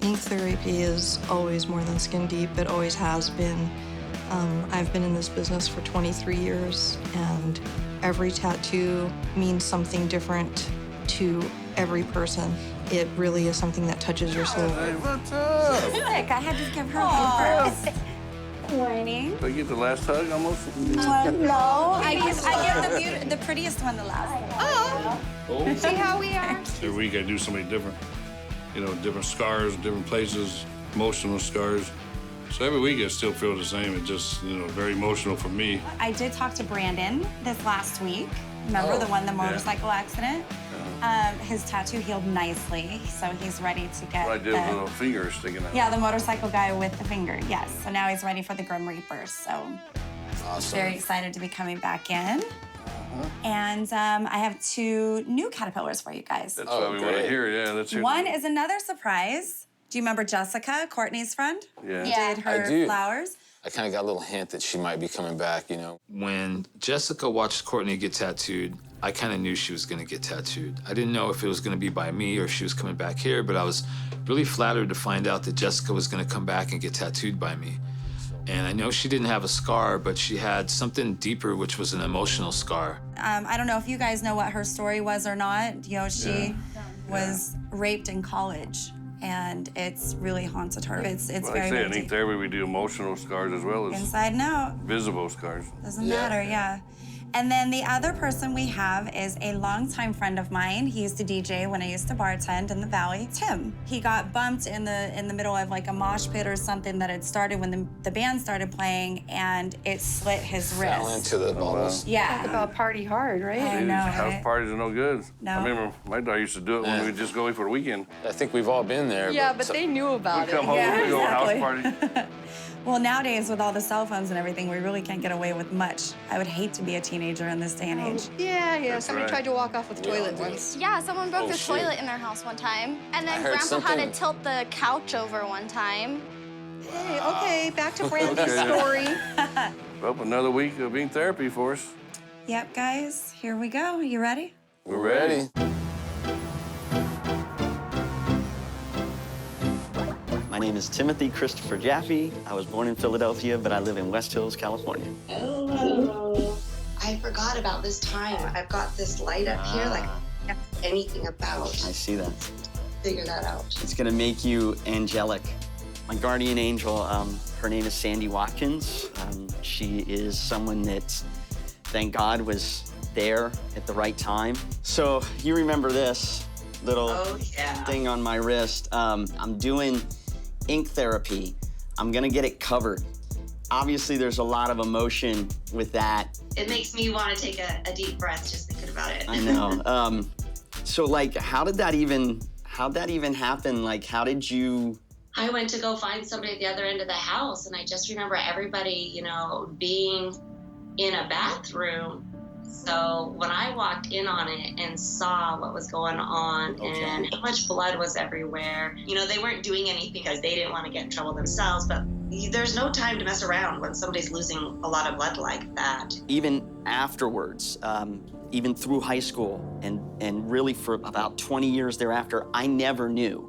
Ink therapy is always more than skin deep. It always has been. I've been in this business for 23 years, and every tattoo means something different to every person. It really is something that touches your soul. Hey, what's up? Sick. I had to give her a hug first. Morning. Did I get the last hug almost? No, I give the prettiest one the last. Oh. See how we are? Every week I do something different. You know, different scars, different places, emotional scars. So every week I still feel the same. It's just, you know, very emotional for me. I did talk to Brandon this last week. Remember the motorcycle accident? His tattoo healed nicely, so he's ready to get What I did with the little finger sticking out. Yeah, the motorcycle guy with the finger, yes. So now he's ready for the Grim Reapers, so Awesome. very excited to be coming back in. And I have 2 new caterpillars for you guys. That's what we want to hear, yeah. Let's hear One is another surprise. Do you remember Jessica, Courtney's friend? Yeah. Did her I do. flowers? I kind of got a little hint that she might be coming back, you know. When Jessica watched Courtney get tattooed, I kind of knew she was going to get tattooed. I didn't know if it was going to be by me or if she was coming back here, but I was really flattered to find out that Jessica was going to come back and get tattooed by me. And I know she didn't have a scar, but she had something deeper, which was an emotional scar. I don't know if you guys know what her story was or not. You know, she was raped in college, and it's really haunted her. It's Well, very, like I very say, in deep. Ink therapy we do emotional scars as well as Inside and out. visible scars. Doesn't matter, yeah. And then the other person we have is a longtime friend of mine. He used to DJ when I used to bartend in the Valley. Tim. He got bumped in the middle of like a mosh pit or something that had started when the band started playing, and it slit his wrist. Fell into the bubbles. Yeah. Talk about party hard, right? I know, House right? parties are no good. No. I remember my daughter used to do it when we'd just go away for the weekend. I think we've all been there. Yeah, but they knew about We'd come it. home Yeah, and we'd go house exactly. party. Well, nowadays with all the cell phones and everything, we really can't get away with much. I would hate to be a teenager in this day and age. Yeah, That's somebody right. tried to walk off with the toilet once. Yeah, someone broke Oh, the shit. toilet in their house one time. And I then heard Grandpa had something. to tilt the couch over one time. Hey, okay, back to Brandie's Okay. story. Well, another week of being therapy for us. Yep, guys, here we go. You ready? We're ready. My name is Timothy Christopher Jaffe. I was born in Philadelphia, but I live in West Hills, California. I forgot about this time. I've got this light up here, like anything about. I see that. Figure that out. It's gonna make you angelic. My guardian angel, her name is Sandy Watkins. She is someone that, thank God, was there at the right time. So you remember this little thing on my wrist. I'm doing ink therapy. I'm gonna get it covered. Obviously, there's a lot of emotion with that. It makes me want to take a deep breath just thinking about it. I know. So, like, how'd that even happen? Like, how did you? I went to go find somebody at the other end of the house, and I just remember everybody, you know, being in a bathroom. So when I walked in on it and saw what was going on and how much blood was everywhere, you know, they weren't doing anything because they didn't want to get in trouble themselves, but there's no time to mess around when somebody's losing a lot of blood like that. Even afterwards, even through high school and really for about 20 years thereafter, I never knew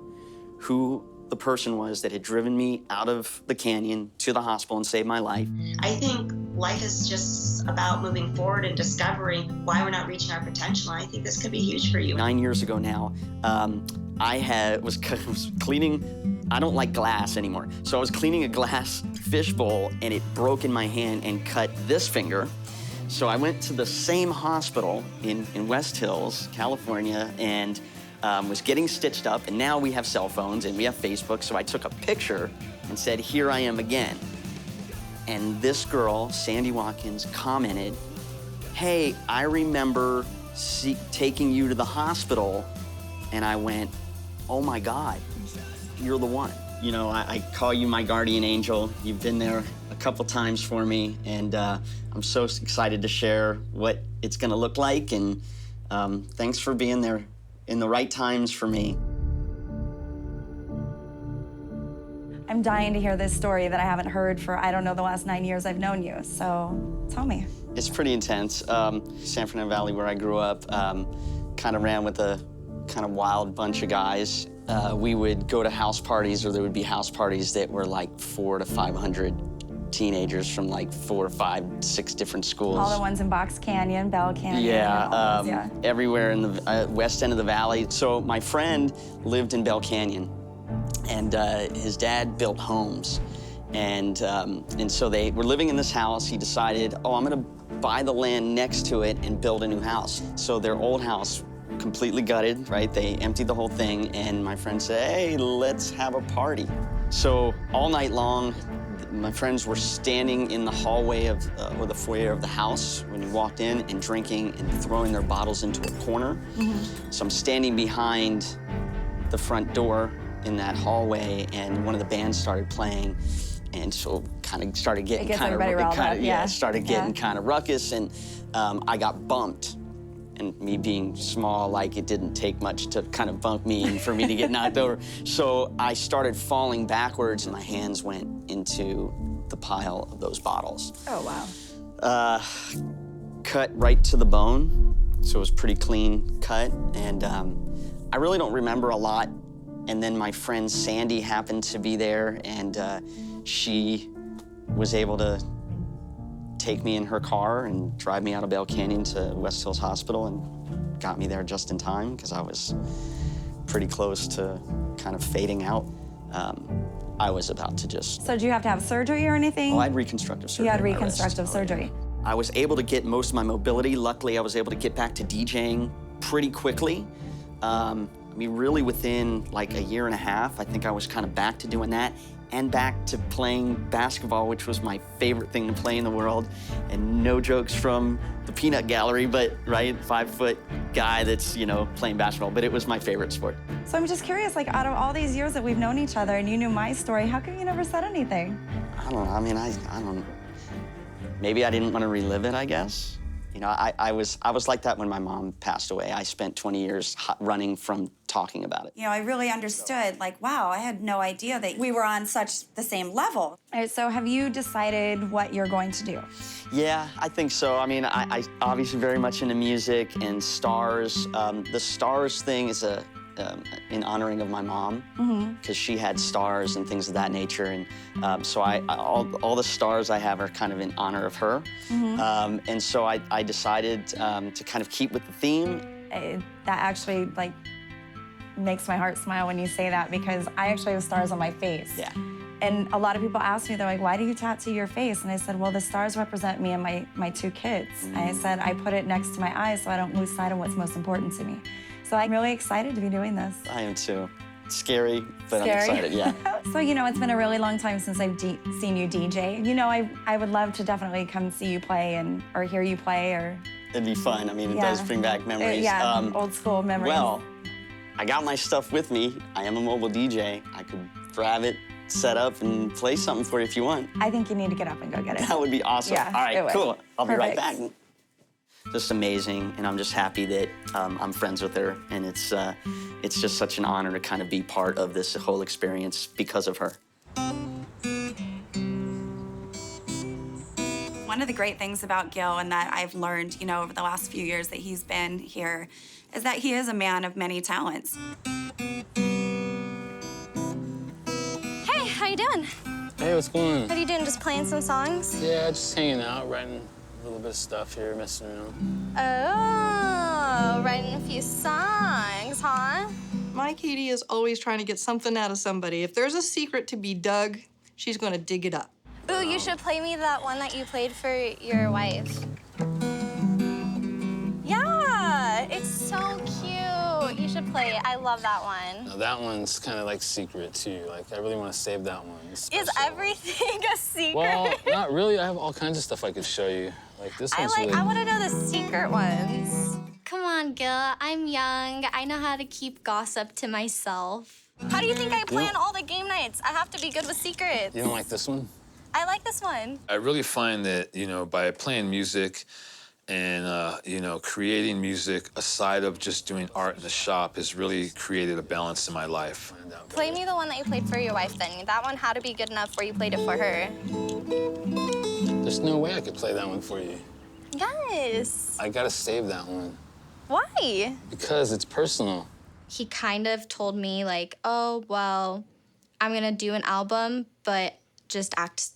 who the person was that had driven me out of the canyon to the hospital and saved my life. I think life is just about moving forward and discovering why we're not reaching our potential. I think this could be huge for you. 9 years ago now, I was cleaning, I don't like glass anymore. So I was cleaning a glass fishbowl and it broke in my hand and cut this finger. So I went to the same hospital in West Hills, California, and was getting stitched up, and now we have cell phones and we have Facebook, so I took a picture and said, here I am again. And this girl, Sandy Watkins, commented, hey, I remember taking you to the hospital, and I went, oh my God, you're the one. You know, I call you my guardian angel. You've been there a couple times for me, and I'm so excited to share what it's gonna look like, and thanks for being there in the right times for me. I'm dying to hear this story that I haven't heard for, I don't know, the last 9 years I've known you. So tell me. It's pretty intense. San Fernando Valley, where I grew up, kind of ran with a kind of wild bunch of guys. we would go to house parties, or there would be house parties that were like 400 to 500 teenagers from like 4, 5, 6 different schools. All the ones in Box Canyon, Bell Canyon. Yeah, and all those, yeah. everywhere in the west end of the valley. So my friend lived in Bell Canyon, and his dad built homes. And so they were living in this house. He decided, oh, I'm gonna buy the land next to it and build a new house. So their old house, completely gutted, right? They emptied the whole thing, and my friend said, hey, let's have a party. So all night long, my friends were standing in the hallway of, or the foyer of the house when you walked in, and drinking and throwing their bottles into a corner. So I'm standing behind the front door in that hallway, and one of the bands started playing, and so kind of started getting kind of started getting kind of ruckus, and I got bumped. And me being small, like, it didn't take much to kind of bump me and for me to get knocked over. So I started falling backwards, and my hands went into the pile of those bottles. Oh, wow. Cut right to the bone, so it was pretty clean cut. And I really don't remember a lot. And then my friend Sandy happened to be there, and she was able to take me in her car and drive me out of Bell Canyon to West Hills Hospital, and got me there just in time because I was pretty close to kind of fading out. I was about to just... So did you have to have surgery or anything? Oh, I had reconstructive surgery. You had reconstructive surgery. I was able to get most of my mobility. Luckily, I was able to get back to DJing pretty quickly. I mean, really within like a year and a half, I think I was kind of back to doing that, and back to playing basketball, which was my favorite thing to play in the world. And no jokes from the peanut gallery, but, right, 5-foot guy that's, you know, playing basketball, but it was my favorite sport. So I'm just curious, like, out of all these years that we've known each other and you knew my story, how come you never said anything? I don't know, I mean, I don't, maybe I didn't want to relive it, I guess. You know, I was like that when my mom passed away. I spent 20 years running from talking about it. You know, I really understood, like, wow, I had no idea that we were on such the same level. All right, so have you decided what you're going to do? Yeah, I think so. I mean, I obviously very much into music and stars. The stars thing is in honoring of my mom, because she had stars and things of that nature, and so all the stars I have are kind of in honor of her, and so I decided to kind of keep with the theme. That actually, like, makes my heart smile when you say that, because I actually have stars on my face. Yeah. And a lot of people ask me, they're like, why do you tattoo your face? And I said, well, the stars represent me and my 2 kids. And I said, I put it next to my eyes so I don't lose sight of what's most important to me. So I'm really excited to be doing this. I am too. It's scary, but I'm excited, yeah. So, you know, it's been a really long time since I've seen you DJ. You know, I would love to definitely come see you play or hear you play, or... It'd be fun. I mean, it does bring back memories. Old school memories. Well, I got my stuff with me. I am a mobile DJ. I could grab it, set up, and play something for you if you want. I think you need to get up and go get it. That would be awesome. Yeah, all right, cool. I'll be right Perfect. back. Just amazing, and I'm just happy that I'm friends with her, and it's just such an honor to kind of be part of this whole experience because of her. One of the great things about Gil, and that I've learned, you know, over the last few years that he's been here, is that he is a man of many talents. Hey, how you doing? Hey, what's going on? What are you doing, just playing some songs? Yeah, just hanging out, writing a little bit of stuff here, messing around. Oh, writing a few songs, huh? My Katie is always trying to get something out of somebody. If there's a secret to be dug, she's going to dig it up. Ooh, you should play me that one that you played for your wife. Yeah, it's so cute. You should play it. I love that one. Now, that one's kind of like secret, too. Like, I really want to save that one. It's Is special. everything a secret? Well, not really. I have all kinds of stuff I could show you. Like, this one's really... I want to know the secret ones. Come on, Gil. I'm young. I know how to keep gossip to myself. How do you think I plan all the game nights? I have to be good with secrets. You don't like this one? I like this one. I really find that, you know, by playing music and, you know, creating music aside of just doing art in the shop has really created a balance in my life. Play me the one that you played for your wife, then. That one had to be good enough where you played it for her. There's no way I could play that one for you. Yes. I gotta save that one. Why? Because it's personal. he kind of told me like, oh, well, I'm gonna do an album, but just act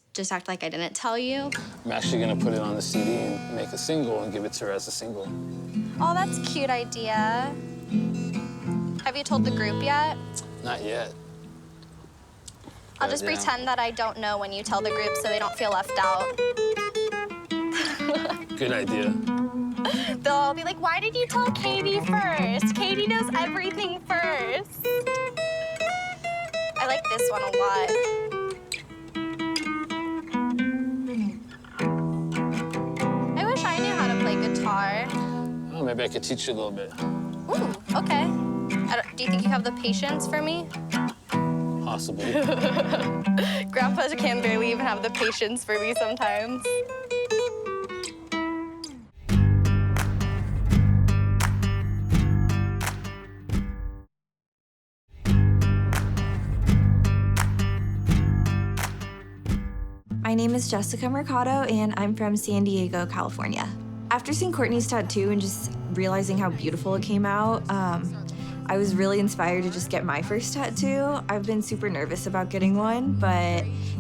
like I didn't tell you. I'm actually gonna put it on the CD and make a single and give it to her as a single. Oh, that's a cute idea. Have you told the group yet? Not yet. I'll just pretend that I don't know when you tell the group so they don't feel left out. Good idea. They'll be like, why did you tell Katie first? Katie knows everything first. I like this one a lot. I wish I knew how to play guitar. Oh, maybe I could teach you a little bit. Ooh, okay. Do you think you have the patience for me? Possibly. Grandpa can barely even have the patience for me sometimes. My name is Jessica Mercado, and I'm from San Diego, California. After seeing Courtney's tattoo and just realizing how beautiful it came out, I was really inspired to just get my first tattoo. I've been super nervous about getting one,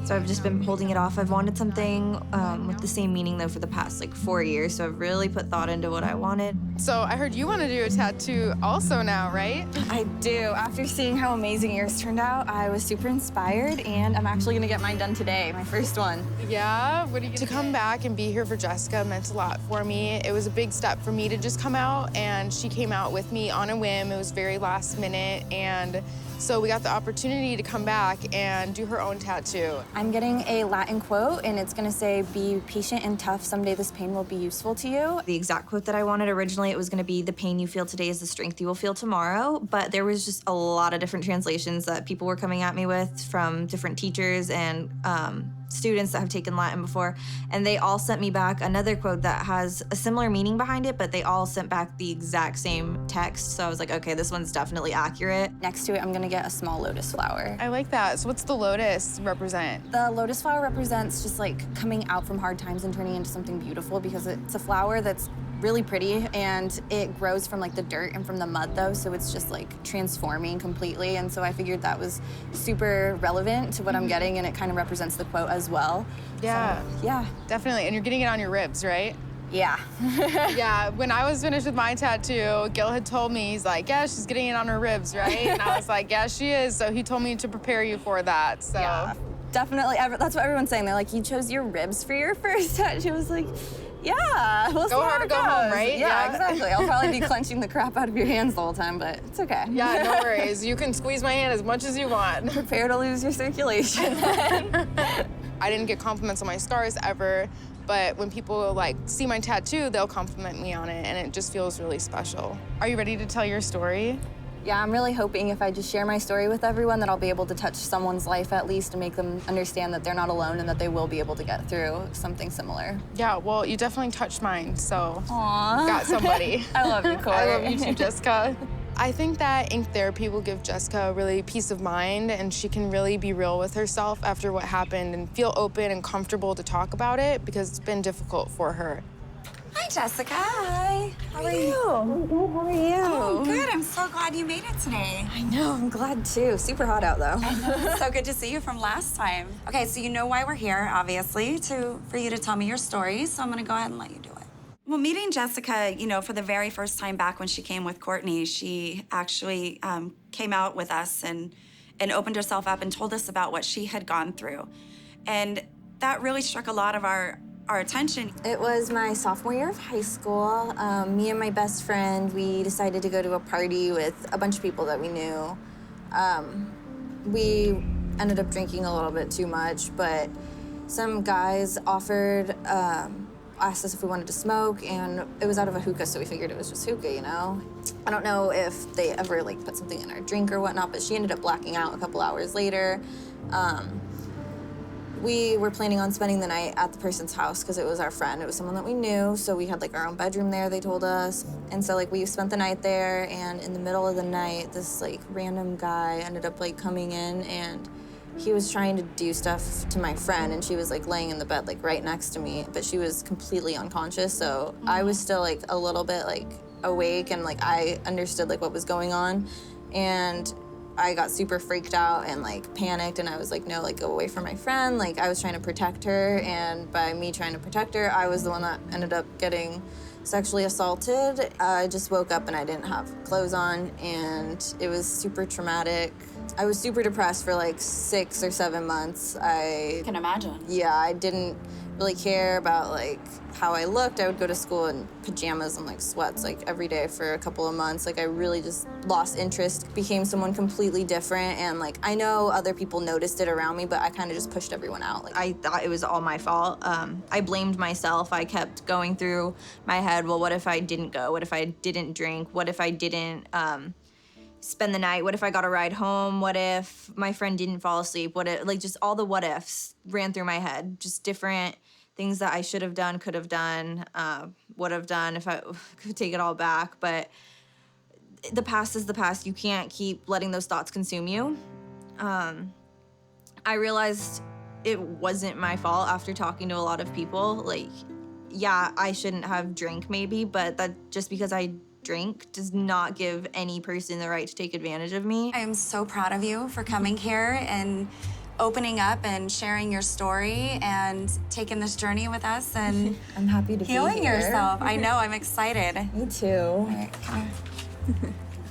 so I've just been holding it off. I've wanted something with the same meaning though for the past like 4 years, so I've really put thought into what I wanted. So I heard you want to do a tattoo also now, right? I do. After seeing how amazing yours turned out, I was super inspired, and I'm actually gonna get mine done today, my first one. Yeah? What are you to come back and be here for Jessica meant a lot for me. It was a big step for me to just come out, and she came out with me on a whim. It was very last minute, and so we got the opportunity to come back and do her own tattoo. I'm getting a Latin quote, and it's gonna say, be patient and tough. Someday this pain will be useful to you. The exact quote that I wanted originally, it was gonna be, the pain you feel today is the strength you will feel tomorrow. But there was just a lot of different translations that people were coming at me with from different teachers and students that have taken Latin before. And they all sent me back another quote that has a similar meaning behind it, but they all sent back the exact same text. So I was like, okay, this one's definitely accurate. Next to it, I'm gonna get a small lotus flower. I like that. So what's the lotus represent? The lotus flower represents just like coming out from hard times and turning into something beautiful, because it's a flower that's really pretty, and it grows from like the dirt and from the mud though, so it's just like transforming completely. And so I figured that was super relevant to what I'm getting, and it kind of represents the quote as well. Yeah. So, yeah. Definitely. And you're getting it on your ribs, right? Yeah. Yeah, when I was finished with my tattoo, Gil had told me, he's like, yeah, she's getting it on her ribs, right? And I was like, yeah, she is. So he told me to prepare you for that, so. Yeah, definitely. That's what everyone's saying. They're like, you chose your ribs for your first tattoo. I was like, yeah, we'll go hard or go home, right? Yeah, exactly. I'll probably be clenching the crap out of your hands the whole time, but it's okay. Yeah, no worries. You can squeeze my hand as much as you want. Prepare to lose your circulation. I didn't get compliments on my scars ever, but when people like see my tattoo, they'll compliment me on it, and it just feels really special. Are you ready to tell your story? Yeah, I'm really hoping if I just share my story with everyone that I'll be able to touch someone's life at least, and make them understand that they're not alone and that they will be able to get through something similar. Yeah, well, you definitely touched mine, so Aww. Got somebody. I love you, Corey. I love you too, Jessica. I think that ink therapy will give Jessica a really peace of mind, and she can really be real with herself after what happened and feel open and comfortable to talk about it, because it's been difficult for her. Hi, Jessica. Hi. How are you? I'm good. How are you? Oh, good. I'm so glad you made it today. I know. I'm glad too. Super hot out though. So good to see you from last time. Okay, so you know why we're here, obviously, for you to tell me your story. So I'm gonna go ahead and let you do it. Well, meeting Jessica, you know, for the very first time back when she came with Courtney, she actually came out with us and opened herself up and told us about what she had gone through, and that really struck a lot of our attention. It was my sophomore year of high school. Me and my best friend, we decided to go to a party with a bunch of people that we knew. We ended up drinking a little bit too much, but some guys offered, asked us if we wanted to smoke, and it was out of a hookah, so we figured it was just hookah, you know? I don't know if they ever like put something in our drink or whatnot, but she ended up blacking out a couple hours later. We were planning on spending the night at the person's house because it was our friend. It was someone that we knew, so we had like our own bedroom there, they told us. And so like we spent the night there, and in the middle of the night, this like random guy ended up like coming in, and he was trying to do stuff to my friend, and she was like laying in the bed like right next to me, but she was completely unconscious. So I was still like a little bit like awake, and like I understood like what was going on. And I got super freaked out and like panicked, and I was like, no, like go away from my friend. Like I was trying to protect her, and by me trying to protect her, I was the one that ended up getting sexually assaulted. I just woke up and I didn't have clothes on, and it was super traumatic. I was super depressed for like 6 or 7 months. I can imagine. Yeah, I didn't really care about like how I looked. I would go to school in pajamas and like sweats like every day for a couple of months. Like I really just lost interest, became someone completely different. And like I know other people noticed it around me, but I kind of just pushed everyone out. Like I thought it was all my fault. I blamed myself. I kept going through my head, well, what if I didn't go? What if I didn't drink? What if I didn't spend the night? What if I got a ride home? What if my friend didn't fall asleep? What if, like just all the what ifs ran through my head, just different things that I should have done, could have done, would have done if I could take it all back. But the past is the past. You can't keep letting those thoughts consume you. I realized it wasn't my fault after talking to a lot of people. Like, yeah, I shouldn't have drank maybe, but that just because I drink does not give any person the right to take advantage of me. I am so proud of you for coming here and opening up and sharing your story and taking this journey with us and I'm happy to healing be here. yourself. I know, I'm excited. Me too.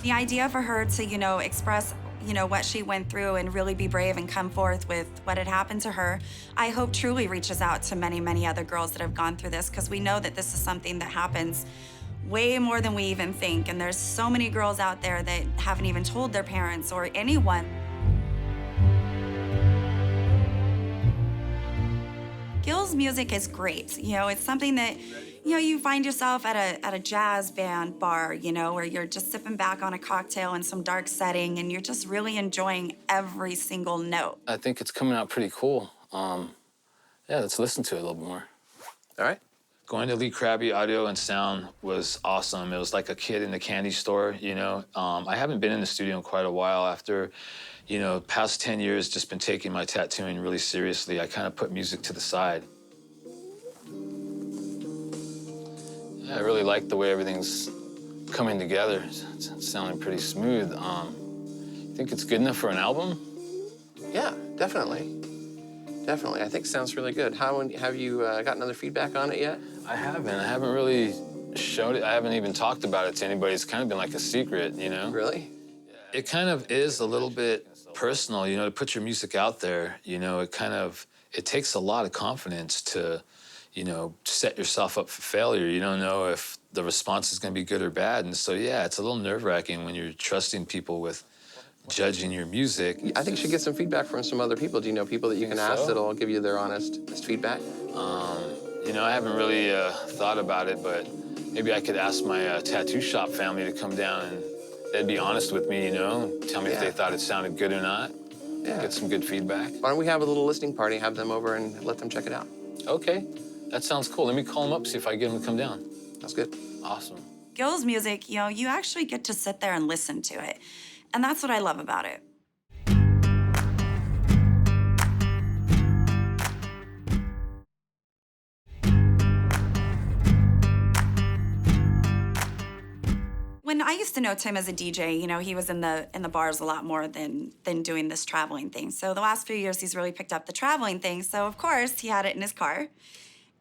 The idea for her to, you know, express, you know, what she went through and really be brave and come forth with what had happened to her, I hope truly reaches out to many, many other girls that have gone through this, because we know that this is something that happens way more than we even think. And there's so many girls out there that haven't even told their parents or anyone. Gil's music is great. You know, it's something that, you know, you find yourself at a jazz band bar, you know, where you're just sipping back on a cocktail in some dark setting and you're just really enjoying every single note. I think it's coming out pretty cool. Yeah, let's listen to it a little bit more. All right. Going to Lee Krabby Audio and Sound was awesome. It was like a kid in a candy store, you know. I haven't been in the studio in quite a while. After, you know, past 10 years, just been taking my tattooing really seriously. I kind of put music to the side. Yeah, I really like the way everything's coming together. It's sounding pretty smooth. You think it's good enough for an album? Yeah, definitely. Definitely. I think it sounds really good. Have you gotten other feedback on it yet? I haven't. I haven't really showed it. I haven't even talked about it to anybody. It's kind of been like a secret, you know? Really? It kind of is a little bit personal, you know, to put your music out there. You know, it takes a lot of confidence to, you know, set yourself up for failure. You don't know if the response is going to be good or bad. And so, yeah, it's a little nerve-wracking when you're trusting people with judging your music. I think you should get some feedback from some other people. Do you know people that you can ask that'll give you their honest feedback? You know, I haven't really thought about it, but maybe I could ask my tattoo shop family to come down and they'd be honest with me, you know, tell me if they thought it sounded good or not. Yeah. Get some good feedback. Why don't we have a little listening party, have them over and let them check it out? Okay, that sounds cool. Let me call them up, see if I can get them to come down. That's good. Awesome. Gil's music, you know, you actually get to sit there and listen to it. And that's what I love about it. When I used to know Tim as a DJ, you know, he was in the bars a lot more than doing this traveling thing. So the last few years, he's really picked up the traveling thing. So of course, he had it in his car.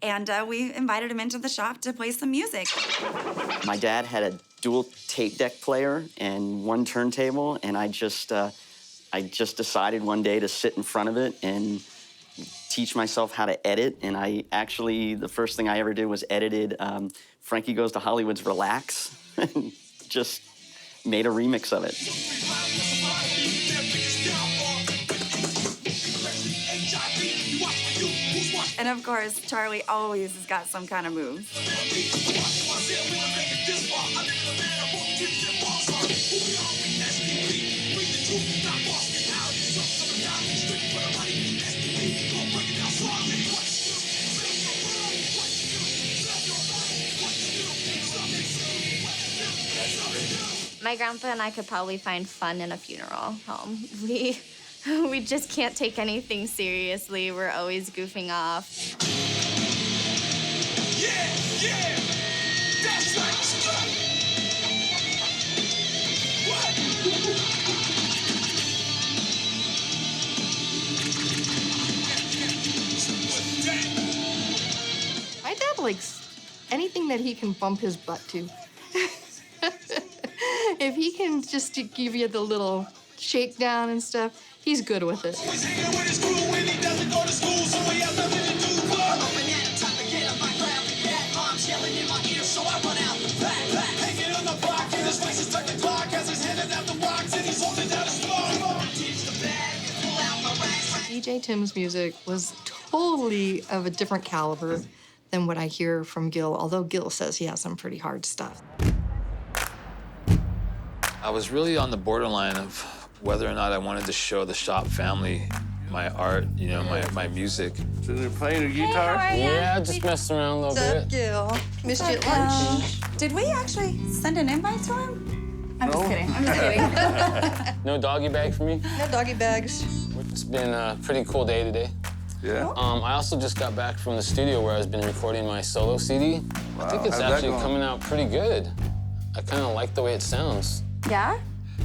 And we invited him into the shop to play some music. My dad had a dual tape deck player and one turntable, and I just decided one day to sit in front of it and teach myself how to edit. And the first thing I ever did was edited Frankie Goes to Hollywood's Relax, and just made a remix of it. And of course, Charlie always has got some kind of moves. My grandpa and I could probably find fun in a funeral home. We just can't take anything seriously. We're always goofing off. Yeah, that's right. What? anything that he can bump his butt to. If he can just give you the little shakedown and stuff, he's good with it. DJ Tim's music was totally of a different caliber than what I hear from Gil, although Gil says he has some pretty hard stuff. I was really on the borderline of whether or not I wanted to show the shop family my art, you know, my music. So they're playing a guitar? Yeah, just messed around a little bit. Gil? Missed you at lunch. Did we actually send an invite to him? I'm just kidding. I'm just kidding. No doggy bag for me? No doggy bags. It's been a pretty cool day today. Yeah? I also just got back from the studio where I've been recording my solo CD. Wow. I think it's How's that actually going? coming out pretty good. I kind of like the way it sounds. Yeah?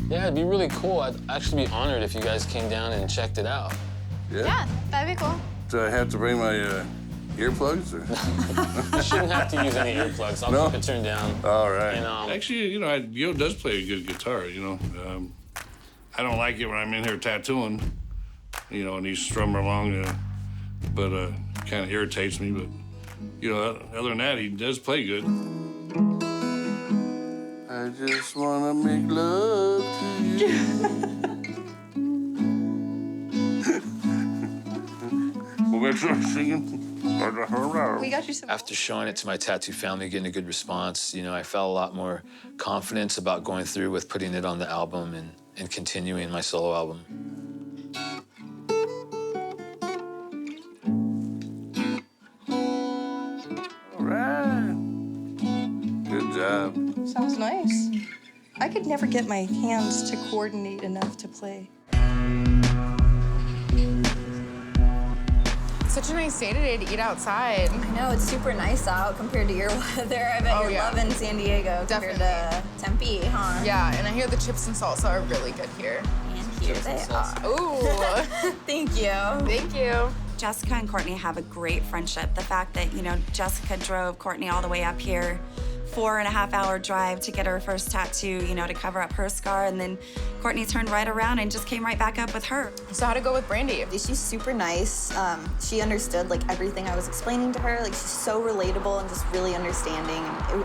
Yeah, it'd be really cool. I'd actually be honored if you guys came down and checked it out. Yeah, that'd be cool. Do I have to bring my earplugs? Or? You shouldn't have to use any earplugs. I'll No? keep it turned down. All right. And, Actually, you know, Gil does play a good guitar, you know. I don't like it when I'm in here tattooing, you know, and he's strumming along, but kind of irritates me. But, you know, other than that, he does play good. I just want to make love to you. We'll get you singing. We got you some. After showing it to my tattoo family, getting a good response, you know, I felt a lot more confidence about going through with putting it on the album and continuing my solo album. All right. Good job. Sounds nice. I could never get my hands to coordinate enough to play. Such a nice day today to eat outside. I know, it's super nice out compared to your weather. I bet you're loving San Diego compared to Tempe, huh? Yeah, and I hear the chips and salsa are really good here. And here they are. Ooh. Thank you. Thank you. Jessica and Courtney have a great friendship. The fact that, you know, Jessica drove Courtney all the way up here, 4.5-hour drive to get her first tattoo, you know, to cover up her scar, and then Courtney turned right around and just came right back up with her. So how'd it go with Brandie? She's super nice. She understood like everything I was explaining to her. Like she's so relatable and just really understanding.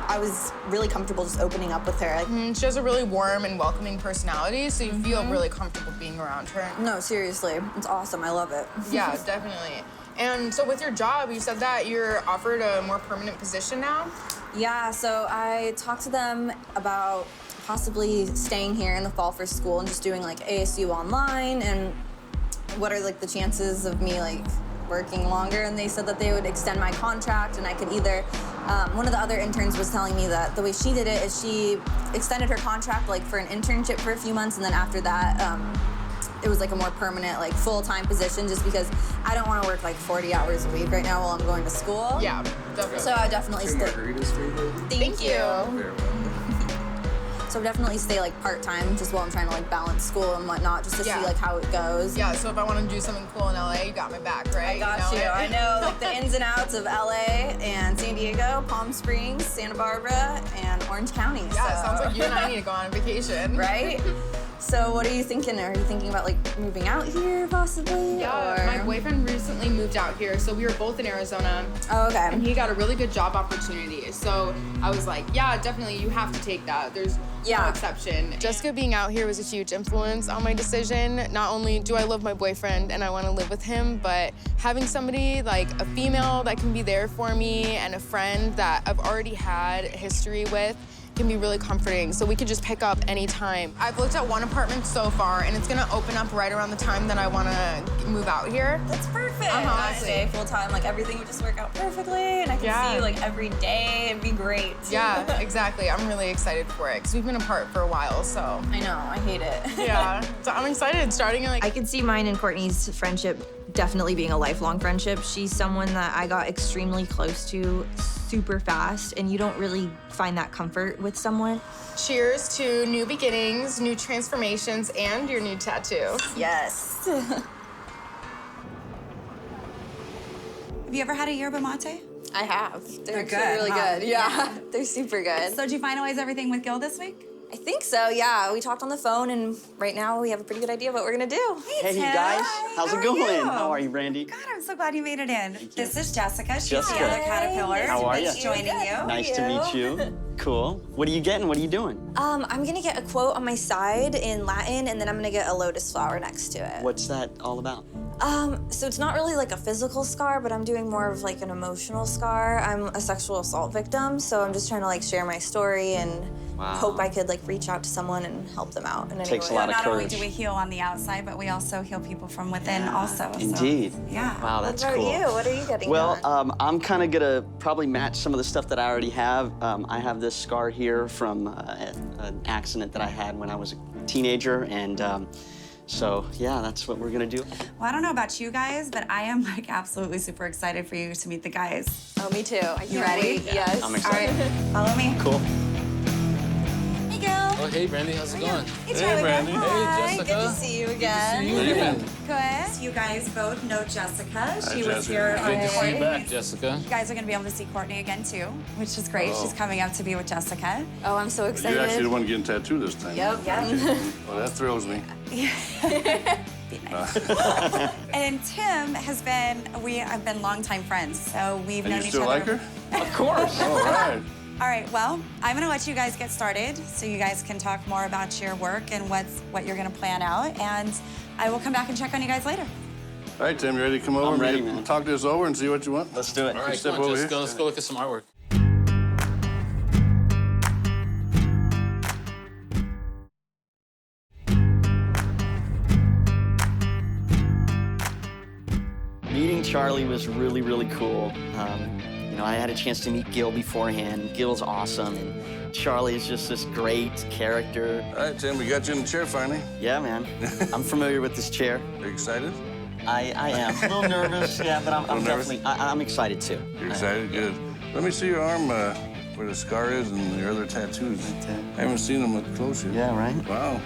I was really comfortable just opening up with her. She has a really warm and welcoming personality, so you feel really comfortable being around her. No, seriously, it's awesome. I love it. Yeah, definitely. And so with your job, you said that you're offered a more permanent position now? Yeah, so I talked to them about possibly staying here in the fall for school and just doing like ASU online, and what are like the chances of me like working longer, and they said that they would extend my contract and I could either, one of the other interns was telling me that the way she did it is she extended her contract like for an internship for a few months, and then after that, it was like a more permanent, like full-time position, just because I don't want to work like 40 hours a week right now while I'm going to school. Yeah, definitely. So I definitely stay. Thank you. So definitely stay like part-time, just while I'm trying to like balance school and whatnot, just to see like how it goes. Yeah, so if I want to do something cool in LA, you got my back, right? I got you. I know like the ins and outs of LA and San Diego, Palm Springs, Santa Barbara, and Orange County. Yeah, so. it sounds like you and I need to go on vacation. Right? So what are you thinking? Are you thinking about like moving out here possibly? Yeah, or? my boyfriend recently moved out here, so we were both in Arizona. Oh, okay. And he got a really good job opportunity. So I was like, yeah, definitely, you have to take that. There's no exception. Jessica being out here was a huge influence on my decision. Not only do I love my boyfriend and I want to live with him, but having somebody like a female that can be there for me and a friend that I've already had history with can be really comforting, so we could just pick up anytime. I've looked at one apartment so far, and it's gonna open up right around the time that I wanna move out here. That's perfect. I stay full-time, like everything would just work out perfectly, and I can see you like every day. It'd be great. Yeah, exactly. I'm really excited for it, because we've been apart for a while, so. I know, I hate it. Yeah, so I'm excited, starting like. I could see mine and Courtney's friendship definitely being a lifelong friendship. She's someone that I got extremely close to super fast, and you don't really find that comfort with someone. Cheers to new beginnings, new transformations, and your new tattoo. Yes. Have you ever had a yerba mate? I have. They're good, actually really huh? good. Yeah, they're super good. So did you finalize everything with Gil this week? I think so, yeah. We talked on the phone, and right now we have a pretty good idea of what we're gonna do. Hey, Tim. guys. How's it going? you? How are you, Brandie? God, I'm so glad you made it in. This is Jessica. She's Jessica. the other caterpillar How are that's you? joining you. Nice to meet you. Cool. What are you getting? What are you doing? I'm gonna get a quote on my side in Latin, and then I'm gonna get a lotus flower next to it. What's that all about? So it's not really like a physical scar, but I'm doing more of like an emotional scar. I'm a sexual assault victim, so I'm just trying to like share my story and hope I could like reach out to someone and help them out in any Takes way. a lot of Not only courage. do we heal on the outside, but we also heal people from within also. So, Indeed. yeah. Wow, that's What about cool. you? What are you getting Well, done? I'm kind of gonna probably match some of the stuff that I already have. I have this scar here from an accident that I had when I was a teenager, and so yeah, that's what we're gonna do. Well, I don't know about you guys, but I am like absolutely super excited for you to meet the guys. Oh, me too. I You can't ready? wait. Yes. I'm excited. All right, follow me. Cool. Hey, Gil. Oh, hey, Brandie, how's it going? Hey, Charlie. Brandie. Hi. Hey, Good Jessica. to see you again. Where you been? Good. You guys both know Jessica. She was Jessica. here Good to see you recording. back, Jessica. You guys are going to be able to see Courtney again, too, which is great. Oh. She's coming up to be with Jessica. Oh, I'm so excited. You're actually the one getting tattooed this time. Yep. Well, that thrills me. Be nice. And Tim has been, we have been longtime friends, so we've And known you each still other. like her? Of course. All right. All right, well, I'm gonna let you guys get started so you guys can talk more about your work and what you're gonna plan out, and I will come back and check on you guys later. All right, Tim, you ready to come over? I'm ready, and man. Talk this over and see what you want? Let's do it. All right, step come on, over Jessica. here. Let's go look at some artwork. Meeting Charlie was really, really cool. You know, I had a chance to meet Gil beforehand. Gil's awesome, and Charlie is just this great character. All right, Tim, we got you in the chair finally. Yeah, man. I'm familiar with this chair. Are you excited? I am. A little nervous, yeah, but I'm nervous? definitely, I'm excited too. You're excited? Good. Let me see your arm where the scar is and your other tattoos. I haven't seen them up close yet. Yeah, right? Wow.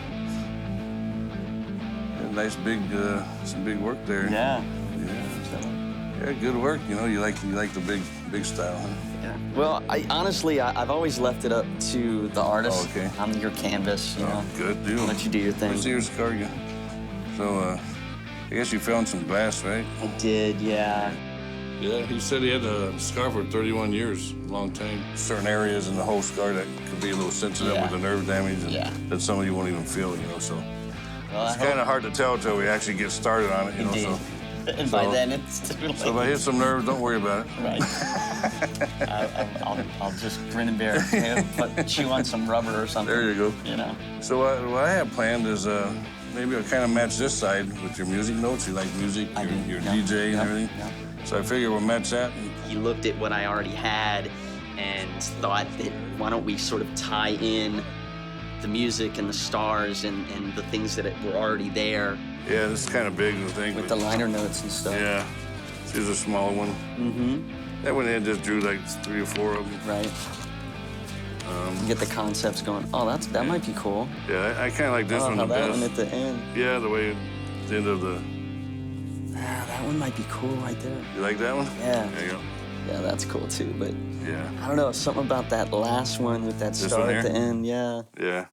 Yeah, nice big, some big work there. Yeah. Yeah, good work. You know, you like the big style, huh? Yeah. Well, I've always left it up to the artist. Oh, okay. I'm your canvas, you know. Good deal. I'll let you do your thing. Let's see your scar again. So, I guess you found some glass, right? I did, yeah. Yeah, he said he had a scar for 31 years, long time. Certain areas in the whole scar that could be a little sensitive with the nerve damage, and that some of you won't even feel, you know, so. Well, it's kind of hard to tell until we actually get started on it, you Indeed. know, so. And by then, it's too late. So if I hit some nerves, don't worry about it. Right. I'll just grin and bear it. Chew on some rubber or something. There you go. You know. So what I have planned is maybe I'll kind of match this side with your music notes. You like music, your DJ and everything. Yeah. So I figure we'll match that. He looked at what I already had and thought that why don't we sort of tie in the music and the stars and the things that were already there. Yeah, this is kind of big, I think. With the liner notes and stuff. Yeah. Here's a smaller one. Mm-hmm. That one just drew like 3 or 4 of them. Right. Get the concepts going. Oh, that might be cool. Yeah, I kind of like this one the that best. one at the end. Yeah, the way at the end of the... Ah, that one might be cool right there. You like that one? Yeah. There you go. Yeah, that's cool too, but yeah, I don't know, something about that last one with that This star one at the here? end, yeah. Yeah.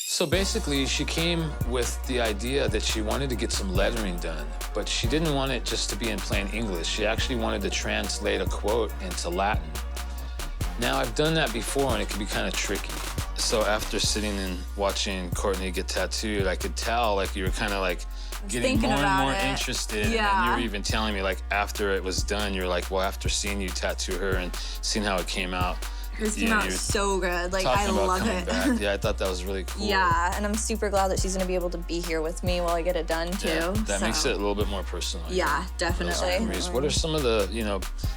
So basically, she came with the idea that she wanted to get some lettering done, but she didn't want it just to be in plain English. She actually wanted to translate a quote into Latin. Now, I've done that before, and it can be kind of tricky. So after sitting and watching Courtney get tattooed, I could tell, like, you were kind of, like, getting more and more interested. Yeah. And you were even telling me, like, after it was done, you're like, well, after seeing you tattoo her and seeing how it came out, Hers came out so good. Like, I talking about love coming it. back. Yeah, I thought that was really cool. Yeah, and I'm super glad that she's gonna be able to be here with me while I get it done too. Yeah, that so. makes it a little bit more personal. Yeah, definitely. Memories. What are some of the,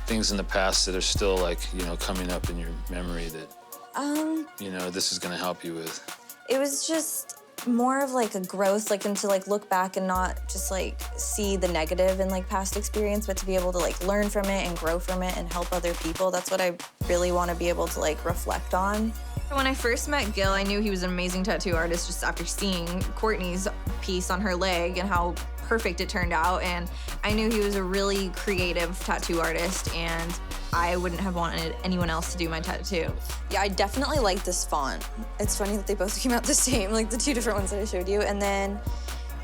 things in the past that are still like, coming up in your memory that, this is gonna help you with? It was just more of like a growth, like, and to like look back and not just like see the negative in like past experience, but to be able to like learn from it and grow from it and help other people. That's what I really want to be able to like reflect on. When I first met Gil, I knew he was an amazing tattoo artist just after seeing Courtney's piece on her leg and how perfect it turned out, and I knew he was a really creative tattoo artist, and I wouldn't have wanted anyone else to do my tattoo. Yeah, I definitely like this font. It's funny that they both came out the same, like the two different ones that I showed you. And then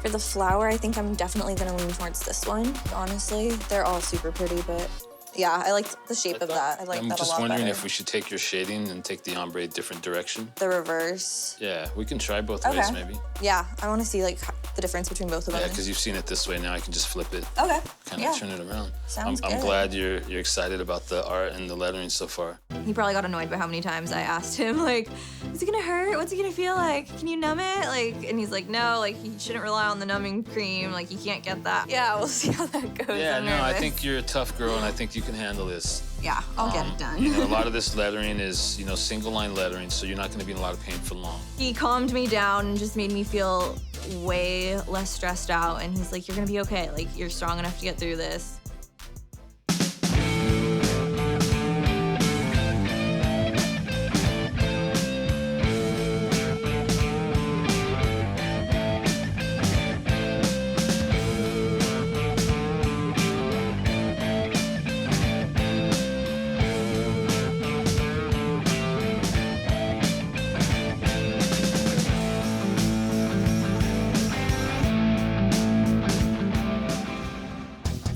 for the flower, I think I'm definitely gonna lean towards this one, honestly. They're all super pretty, but yeah, I liked the shape of that. I like that a lot better. I'm just wondering if we should take your shading and take the ombre a different direction. The reverse. Yeah, we can try both ways, maybe. Yeah, I want to see like the difference between both of them. Yeah, because you've seen it this way now. I can just flip it. Okay. Kind of turn it around. Sounds I'm good. glad you're excited about the art and the lettering so far. He probably got annoyed by how many times I asked him, like, is it gonna hurt? What's it gonna feel like? Can you numb it? Like, and he's like, no, like, he shouldn't rely on the numbing cream. Like, he can't get that. Yeah, we'll see how that goes. Yeah, I'm no, I nervous. think you're a tough girl, and I think you can handle this. Yeah, I'll get it done. You know, a lot of this lettering is, you know, single line lettering, so you're not going to be in a lot of pain for long. He calmed me down and just made me feel way less stressed out. And he's like, you're gonna be okay. Like, you're strong enough to get through this.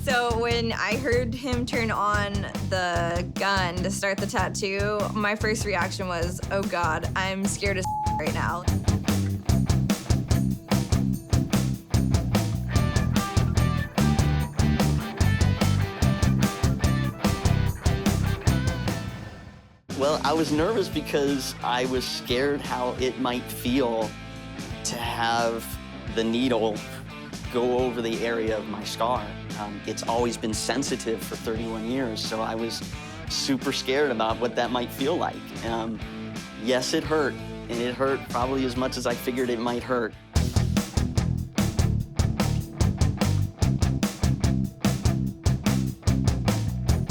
So when I heard him turn on the gun to start the tattoo, my first reaction was, oh God, I'm scared as right now. Well, I was nervous because I was scared how it might feel to have the needle go over the area of my scar. It's always been sensitive for 31 years, so I was super scared about what that might feel like. Yes, it hurt, and it hurt probably as much as I figured it might hurt.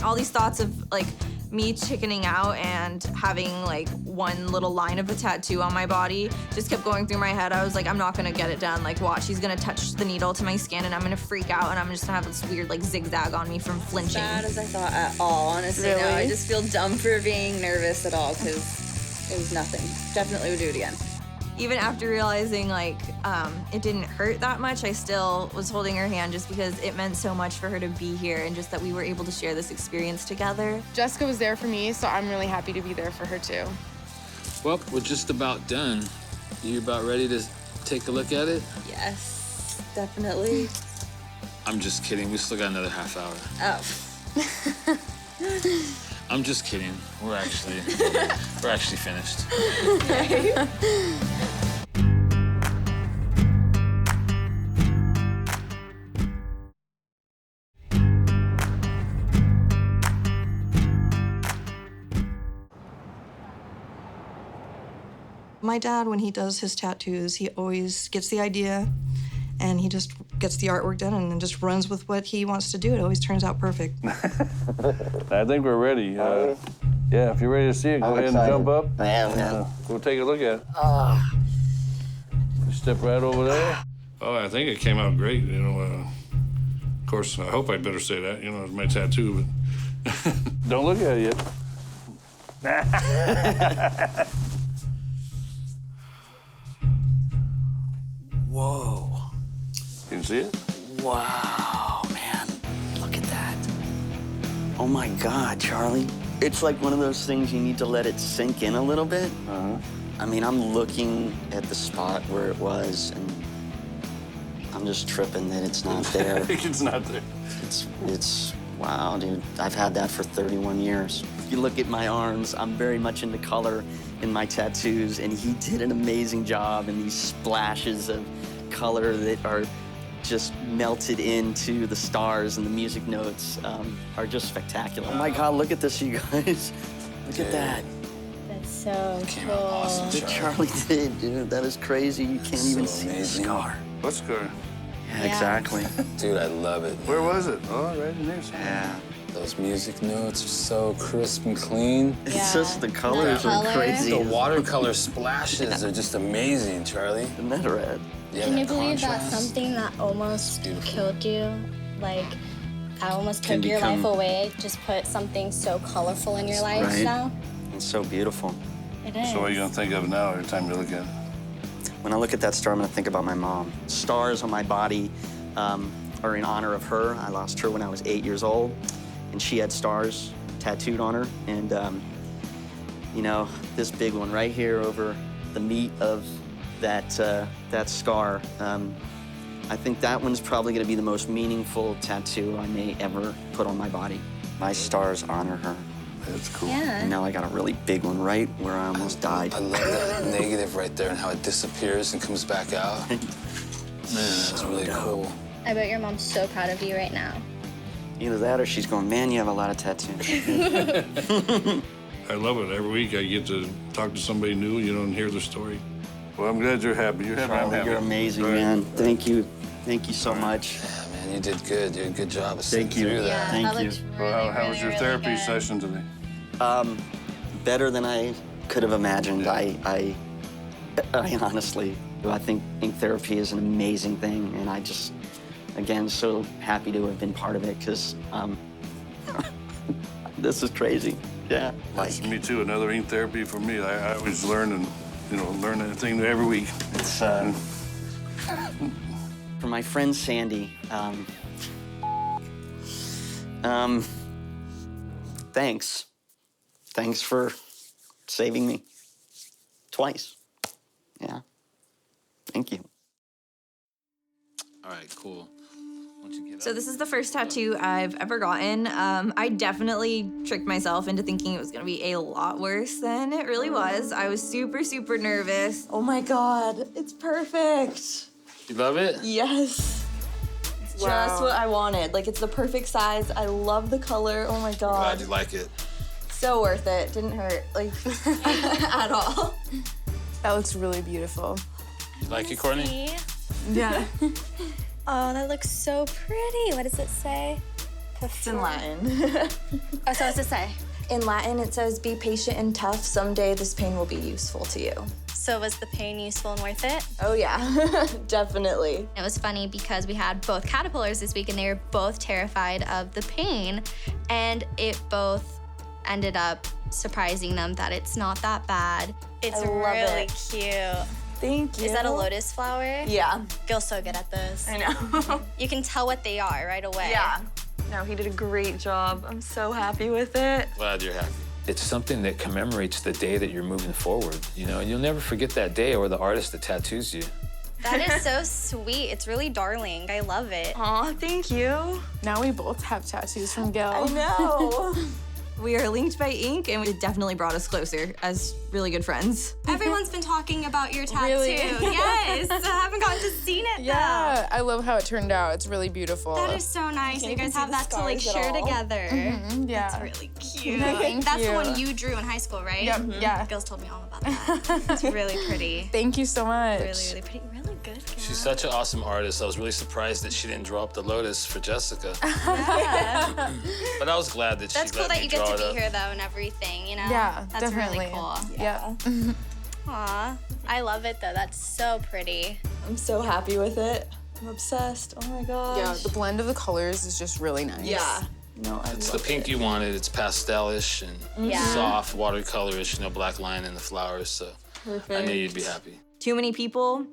All these thoughts of like me chickening out and having like one little line of a tattoo on my body just kept going through my head. I was like, I'm not gonna get it done. Like, watch, he's gonna touch the needle to my skin and I'm gonna freak out and I'm just gonna have this weird like zigzag on me from flinching. Bad as I thought at all, honestly. Really? No, I just feel dumb for being nervous at all because it was nothing. Definitely would do it again. Even after realizing like it didn't hurt that much, I still was holding her hand just because it meant so much for her to be here and just that we were able to share this experience together. Jessica was there for me, so I'm really happy to be there for her too. Well, we're just about done. You about ready to take a look at it? Yes, definitely. I'm just kidding. We still got another half hour. Oh. I'm just kidding. We're actually finished. My dad, when he does his tattoos, he always gets the idea and he just gets the artwork done and then just runs with what he wants to do. It always turns out perfect. I think we're ready. Yeah, if you're ready to see it, go ahead and jump up. I am, man. We'll take a look at it. Step right over there. Oh, I think it came out great. You know, of course, I hope I better say that. You know, it's my tattoo, but don't look at it yet. Whoa. You can see it? Wow, man. Look at that. Oh my God, Charlie. It's like one of those things you need to let it sink in a little bit. I mean, I'm looking at the spot where it was, and I'm just tripping that it's not there. It's not there. It's, wow, dude. I've had that for 31 years. If you look at my arms, I'm very much into color in my tattoos, and he did an amazing job in these splashes of color that are just melted into the stars, and the music notes are just spectacular. Oh my God, look at this, you guys. Look at that. That's so Came out awesome, That Charlie did, dude. That is crazy. You can't even see the scar. What scar? Yeah, exactly. Dude, I love it. Where was it? Oh, right in there. Yeah. Those music notes are so crisp and clean. It's just the colors are crazy. The watercolor splashes are just amazing, Charlie. Isn't that rad? Yeah, Can you that believe that contrast. something that almost killed you, like, I almost Can took your life become- away, just put something so colorful in your life Right. now? It's so beautiful. It is. So what are you gonna think of now every time you look at it? When I look at that star, I'm gonna think about my mom. Stars on my body are in honor of her. I lost her when I was 8 years old, and she had stars tattooed on her. And you know, this big one right here over the meat of that scar. I think that one's probably gonna be the most meaningful tattoo I may ever put on my body. My stars honor her. That's cool. Yeah. And now I got a really big one right where I almost died. I love that negative right there and how it disappears and comes back out. Man, that's really cool. I bet your mom's so proud of you right now. Either that or she's going, man, you have a lot of tattoos. I love it. Every week I get to talk to somebody new, you know, and hear their story. Well, I'm glad you're happy. You're happy. I'm Charlie, happy. you're amazing, Right. man. Thank you. Thank you so much. Yeah, man, you did good. You did a good job of Thank sitting you. through that. Thank that you. looks Well, how was your really therapy good. session today? Better than I could have imagined. I honestly, I think therapy is an amazing thing, and I just, again, so happy to have been part of it because this is crazy. Yeah. Like me too. Another ink therapy for me. I always learn and learn anything new every week. It's for my friend Sandy. Thanks. Thanks for saving me twice. Yeah. Thank you. All right, cool. Why don't you get So up? this is the first tattoo I've ever gotten. I definitely tricked myself into thinking it was gonna be a lot worse than it really was. I was super, super nervous. Oh my God, it's perfect. You love it? Yes. It's just what I wanted. Like, it's the perfect size. I love the color. Oh my God. Glad you like it. So worth it. Didn't hurt, like, at all. That looks really beautiful. You like it, Courtney? Yeah. Oh, that looks so pretty. What does it say? It's in Latin. Oh, so what's it say? In Latin, it says, "Be patient and tough. Someday this pain will be useful to you." So was the pain useful and worth it? Oh yeah, definitely. It was funny because we had both caterpillars this week and they were both terrified of the pain, and it both ended up surprising them that it's not that bad. It's I love really it. cute. Thank you. Is that a lotus flower? Yeah. Gil's so good at this. I know. You can tell what they are right away. Yeah. No, he did a great job. I'm so happy with it. Glad you're happy. It's something that commemorates the day that you're moving forward, you know, and you'll never forget that day or the artist that tattoos you. That is so sweet. It's really darling. I love it. Aw, thank you. Now we both have tattoos from Gil. I know. We are linked by ink, and it definitely brought us closer as really good friends. Everyone's been talking about your tattoo. Really? Yes. I haven't gotten to see it Yeah, I love how it turned out. It's really beautiful. though. That is so nice. Can't You guys even have see the that to like scars at share all. together. Yeah. That's really cute. Thank That's the you. one you drew in high school, right? Yep, yeah. Gil's told me all about that. It's really pretty. Thank you so much. Really, really pretty. Really good, Gil. She's such an awesome artist. I was really surprised that she didn't draw up the lotus for Jessica. Yeah. But I was glad that That's she cool let that me you get draw to it be up. here though and everything, you know? Yeah, That's definitely. really cool. Yeah. Aw. I love it though. That's so pretty. I'm so happy with it. I'm obsessed. Oh my gosh. Yeah, the blend of the colors is just really nice. Yeah. No, I It's the love pink it. you wanted. It's pastelish and Yeah. soft, watercolorish, no black line in the flowers. So Perfect. I knew you'd be happy. Too many people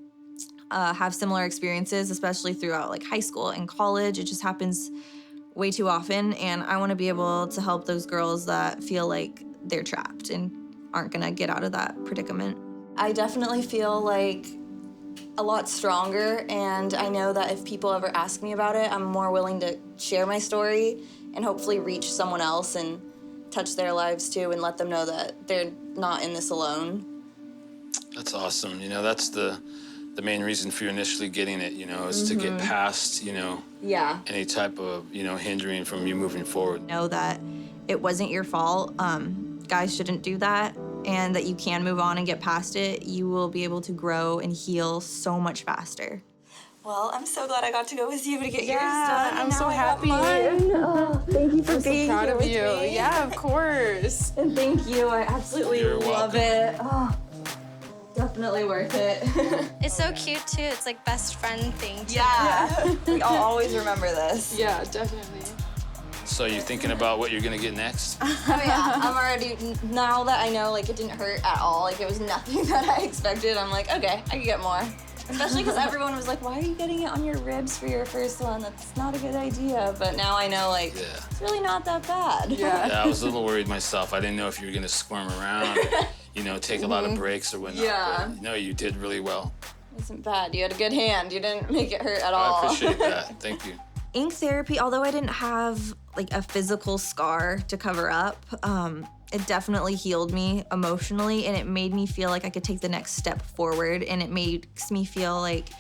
have similar experiences, especially throughout like high school and college. It just happens way too often, and I want to be able to help those girls that feel like they're trapped and aren't gonna get out of that predicament. I definitely feel like a lot stronger, and I know that if people ever ask me about it, I'm more willing to share my story and hopefully reach someone else and touch their lives too and let them know that they're not in this alone. That's awesome. You know, that's the main reason for you initially getting it, you know, is to get past, you know, Yeah. any type of, you know, hindering from you moving forward. Know that it wasn't your fault. Guys shouldn't do that, and that you can move on and get past it. You will be able to grow and heal so much faster. Well, I'm so glad I got to go with you to get yours Yeah, done. I'm and so now I got happy. mine. Oh, thank you for I'm so being proud here of with you. me. Yeah, of course. And thank you. I absolutely You're love welcome. it. Oh, definitely worth it. It's so cute too. It's like best friend thing too. Yeah. I'll always remember this. Yeah, definitely. So you're thinking about what you're gonna get next? Oh yeah, I'm already, now that I know like it didn't hurt at all, like it was nothing that I expected, I'm like, okay, I can get more. Especially because everyone was like, why are you getting it on your ribs for your first one? That's not a good idea. But now I know like, it's really not that bad. Yeah, I was a little worried myself. I didn't know if you were gonna squirm around, or, you know, take a lot of breaks or whatnot. Yeah. But, no, you did really well. It wasn't bad, you had a good hand. You didn't make it hurt at all. I appreciate that. Thank you. Ink therapy, although I didn't have like a physical scar to cover up, it definitely healed me emotionally, and it made me feel like I could take the next step forward. And it makes me feel like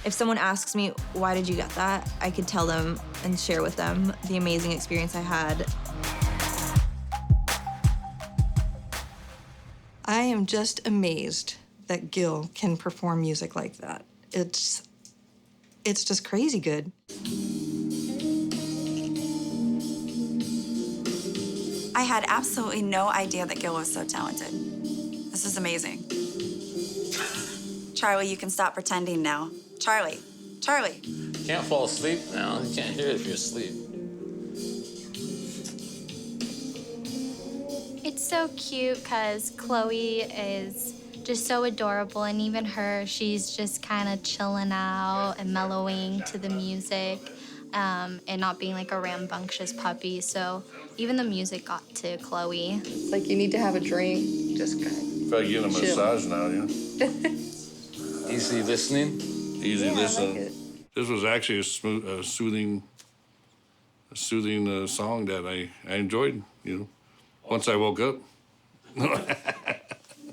if someone asks me, why did you get that? I could tell them and share with them the amazing experience I had. I am just amazed that Gil can perform music like that. It's just crazy good. I had absolutely no idea that Gil was so talented. This is amazing. Charlie, you can stop pretending now. Charlie, Charlie. Can't fall asleep now. You can't hear it if you're asleep. It's so cute because Chloe is just so adorable, and even her, she's just kind of chilling out and mellowing to the music, and not being like a rambunctious puppy. So even the music got to Chloe. It's like you need to have a drink, just kind of. If I get a massage now, you know. Easy listening. Easy Yeah, I like listening. it. This was actually a soothing song that I enjoyed. You know, once I woke up.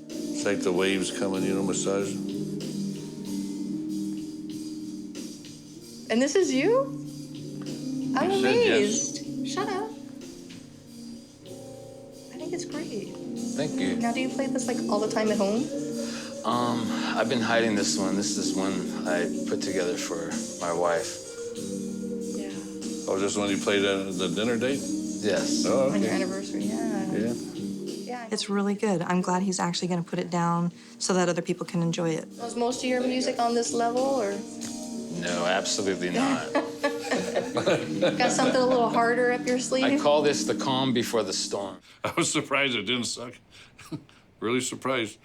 It's like the waves coming, you know, massage. And this is you? I'm You said yes. amazed. Shut up. I think it's great. Thank you. Now, do you play this like all the time at home? I've been hiding this one. This is one I put together for my wife. Yeah. Oh, just when you played at the dinner date? Yes. Oh, On your okay. anniversary, yeah. Yeah. Yeah. It's really good. I'm glad he's actually going to put it down so that other people can enjoy it. Was most of your music on this level, or No, absolutely not. got something a little harder up your sleeve? I call this the calm before the storm. I was surprised it didn't suck. Really surprised.